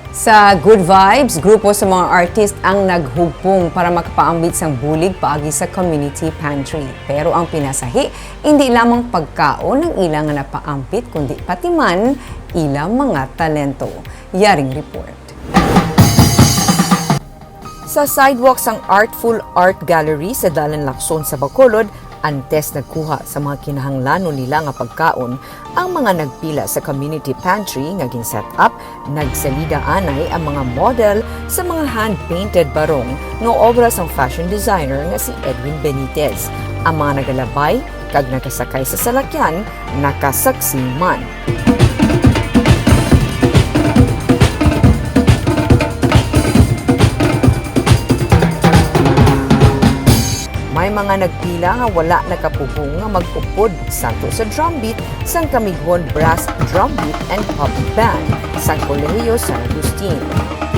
Sa Good Vibes, grupo sa mga artist ang naghugpong para makapaambit sang bulig paagi sa community pantry. Pero ang pinasahi, hindi lamang pagkaon ng ilang nga napaampit, kundi pati man ilang mga talento. Yaring report. Sa sidewalk sang Artful Art Gallery sa Dalan Lacson sa Bacolod, antes nagkuha sa mga kinahanglanon nila nga pagkaon, ang mga nagpila sa community pantry nga gin-set up, nagsalida anay ang mga model sa mga hand-painted barong nga obra sang fashion designer nga si Edwin Benitez. Ang mga nagalabay kag nakasakay sa salakyan, nakasaksi man. May mga nagpila nga wala nakapubong nga mag-upod santo sa drumbeat sang Kamighon Brass Drumbeat and Pop Band sa Kolehiyo San Agustin.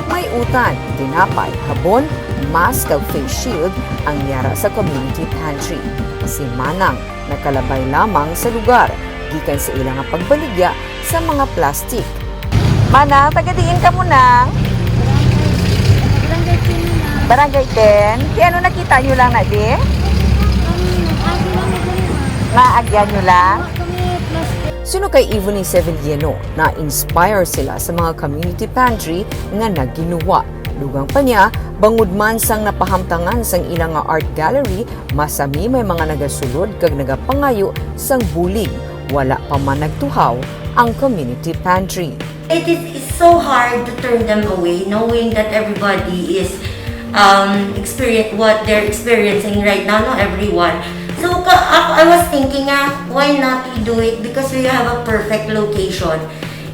May utan, tinapay, habon, mask ug face shield ang yara sa community pantry. Si Manang nakalabay lamang sa lugar gikan sa ilang nga pagbaligya sa mga plastik. Manang, taga-diin ka mo nang? Barangay 10. Di ano nakita nyo lang na di? Naagyan nyo lang? Sino kay Evening Sevillano na inspire sila sa mga community pantry nga nagginuwa. Lugang pa niya, bangod man sang napahamtangan sang ilang nga art gallery, masami may mga nagasulod kag nagapangayo sang bulig. Wala pa man nagtuhaw ang community pantry. It is so hard to turn them away knowing that everybody is experience what they're experiencing right now, not everyone. So I was thinking, why not we do it because we have a perfect location.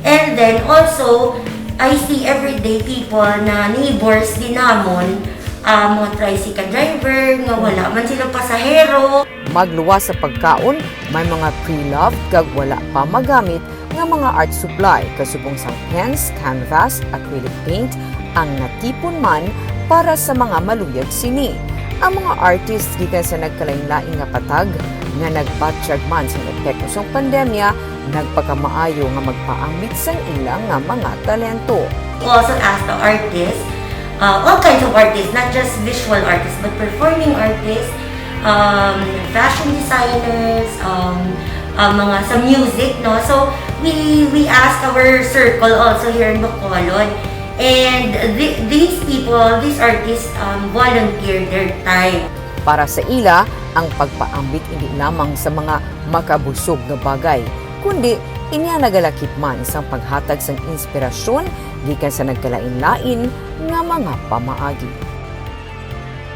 And then also, I see everyday people na neighbors din namon, mga tricycle driver, nga wala man sila pasahero. Magluwas sa pagkaon, may mga pre-loved kag wala pa magamit nga mga art supply kasubong sang pens, canvas, acrylic paint ang natipon man para sa mga maluyag sini. Ang mga artist gikan sa nagkalain-laing nga patag nga nagpatyag man sa epekto sang pandemya, nagpakamaayo nga magpaambit sang ilang nga mga talento. We also ask the artists, all kinds of artists, not just visual artists, but performing artists, fashion designers, mga sa music, no? So we ask our circle also here in Bacolod. And these people, these artists, volunteer their time. Para sa ila, ang pagpaambit hindi lamang sa mga makabusog na bagay, kundi inya nagalakip man sa paghatag sang inspirasyon gikan sa nagkalain-lain nga mga pamaagi.